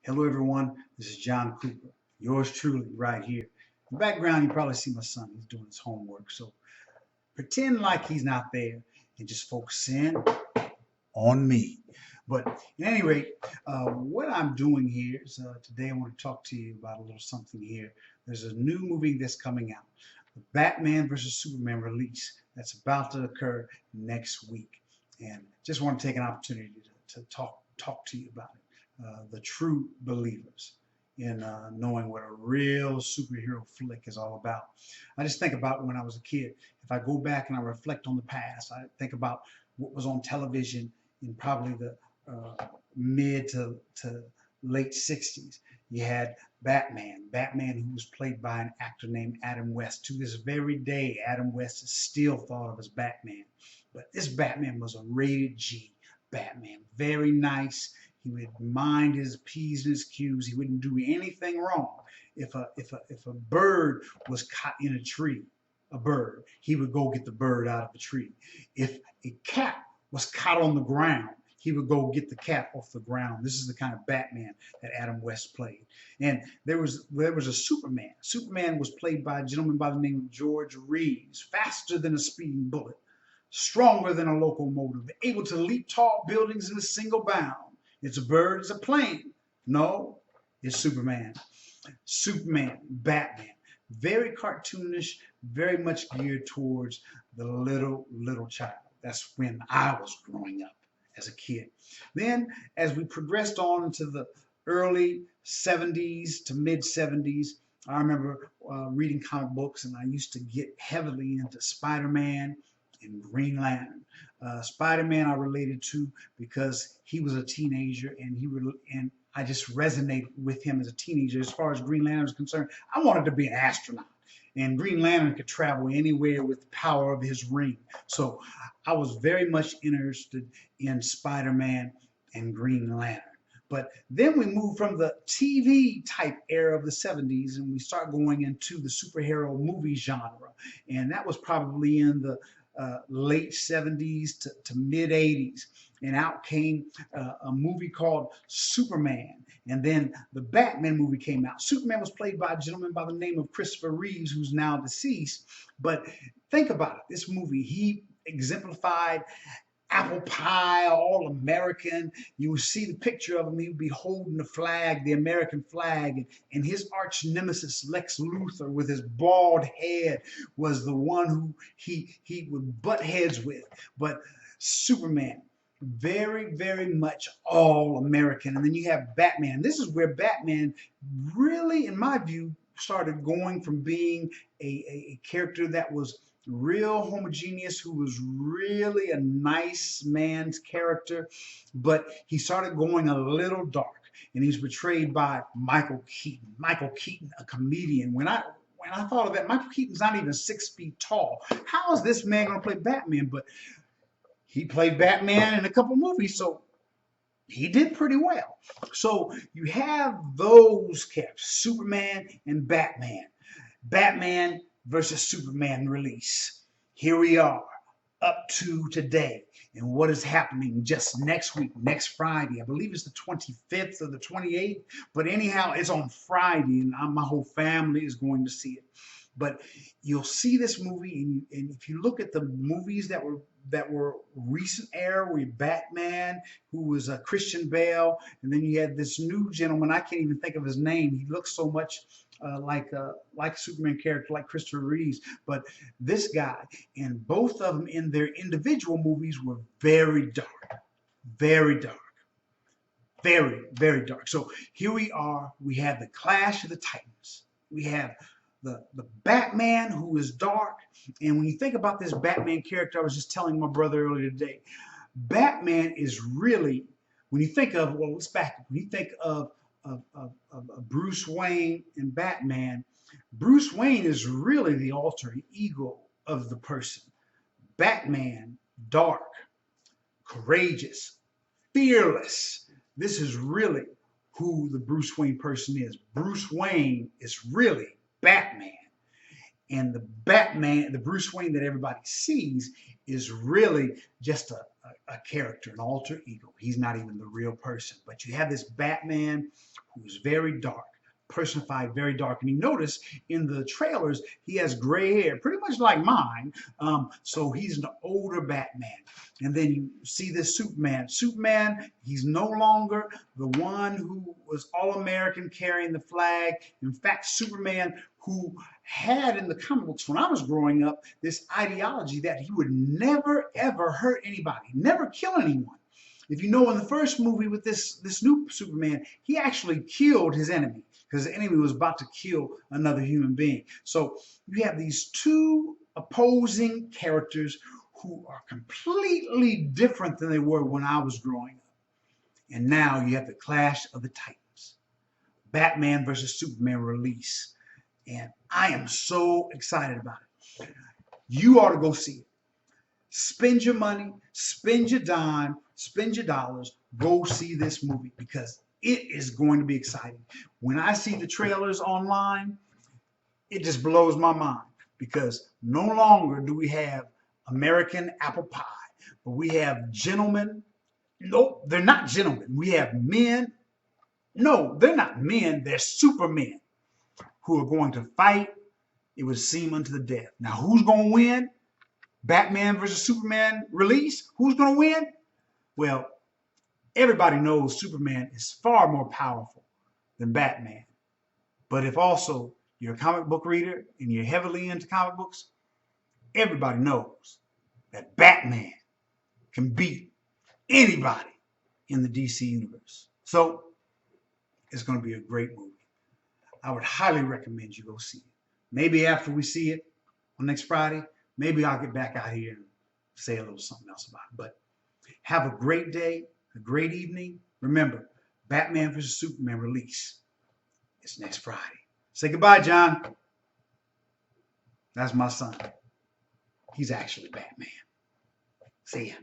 Hello, everyone. This is John Cooper, yours truly, right here. In the background, you probably see my son. He's doing his homework. So pretend like he's not there and just focus in on me. But at any rate, what I'm doing here is today I want to talk to you about a little something here. There's a new movie that's coming out, the Batman versus Superman release that's about to occur next week. And just want to take an opportunity to talk to you about it. The true believers in knowing what a real superhero flick is all about. I just think about when I was a kid. If I go back and I reflect on the past, I think about what was on television in probably the mid to late 60s. You had Batman who was played by an actor named Adam West. To this very day, Adam West is still thought of as Batman. But this Batman was a rated G Batman. Very nice. He would mind his P's and his Q's. He wouldn't do anything wrong. If a bird was caught in a tree, he would go get the bird out of the tree. If a cat was caught on the ground, he would go get the cat off the ground. This is the kind of Batman that Adam West played. And there was a Superman. Superman was played by a gentleman by the name of George Reeves, faster than a speeding bullet, stronger than a locomotive, able to leap tall buildings in a single bound. It's a bird, it's a plane. No, it's Superman. Superman, Batman. Very cartoonish, very much geared towards the little child. That's when I was growing up as a kid. Then, as we progressed on into the early 70s to mid 70s, I remember reading comic books, and I used to get heavily into Spider-Man and Green Lantern. Spider-Man I related to because he was a teenager, and I just resonated with him as a teenager. As far as Green Lantern is concerned, I wanted to be an astronaut, and Green Lantern could travel anywhere with the power of his ring. So I was very much interested in Spider-Man and Green Lantern. But then we moved from the TV type era of the 70s and we start going into the superhero movie genre. And that was probably in the late 70s to mid 80s. And out came a movie called Superman. And then the Batman movie came out. Superman was played by a gentleman by the name of Christopher Reeves, who's now deceased. But think about it. This movie, he exemplified apple pie, all American. You would see the picture of him. He would be holding the flag, the American flag, and his arch nemesis, Lex Luthor, with his bald head, was the one who he would butt heads with. But Superman, very much all American. And then you have Batman. This is where Batman really, in my view, started going from being a character that was real homogeneous, who was really a nice man's character, but he started going a little dark, and he's portrayed by Michael Keaton. Michael Keaton, a comedian. When I thought of that, Michael Keaton's not even 6 feet tall. How is this man going to play Batman? But he played Batman in a couple movies, so he did pretty well. So you have those characters, Superman and Batman. Batman versus Superman release. Here we are, up to today, and what is happening just next week, next Friday. I believe it's the 25th or the 28th, but anyhow, it's on Friday, and my whole family is going to see it. But you'll see this movie, and if you look at the movies that were recent era, where Batman, who was Christian Bale, and then you had this new gentleman, I can't even think of his name. He looks so much like a Superman character, like Christopher Reeves. But this guy, and both of them in their individual movies were very dark, very dark, very dark. So here we are. We have the Clash of the Titans. We have the Batman, who is dark. And when you think about this Batman character, I was just telling my brother earlier today, Batman is really, when you think of, well, let's back up. When you think of Bruce Wayne and Batman, Bruce Wayne is really the alter ego of the person. Batman, dark, courageous, fearless. This is really who the Bruce Wayne person is. Bruce Wayne is really Batman. And the Batman, the Bruce Wayne that everybody sees, is really just a character, an alter ego. He's not even the real person. But you have this Batman He was very dark, personified very dark. And you notice in the trailers, he has gray hair, pretty much like mine. So he's an older Batman. And then you see this Superman. Superman, he's no longer the one who was all-American carrying the flag. In fact, Superman, who had in the comic books when I was growing up this ideology that he would never, ever hurt anybody, never kill anyone. If you know in the first movie with this new Superman, he actually killed his enemy because the enemy was about to kill another human being. So you have these two opposing characters who are completely different than they were when I was growing up. And now you have the Clash of the Titans. Batman versus Superman release. And I am so excited about it. You ought to go see it. Spend your money, spend your dime, spend your dollars, go see this movie because it is going to be exciting. When I see the trailers online, it just blows my mind because no longer do we have American apple pie, but we have gentlemen. Nope, they're not gentlemen. We have men. No, they're not men. They're supermen who are going to fight. It would seem unto the death. Now, who's going to win? Batman versus Superman release? Who's going to win? Well, everybody knows Superman is far more powerful than Batman. But if also you're a comic book reader and you're heavily into comic books, everybody knows that Batman can beat anybody in the DC universe. So it's going to be a great movie. I would highly recommend you go see it. Maybe after we see it on next Friday, maybe I'll get back out here and say a little something else about it. But have a great day, a great evening. Remember, Batman vs. Superman release. It's next Friday. Say goodbye, John. That's my son. He's actually Batman. See ya.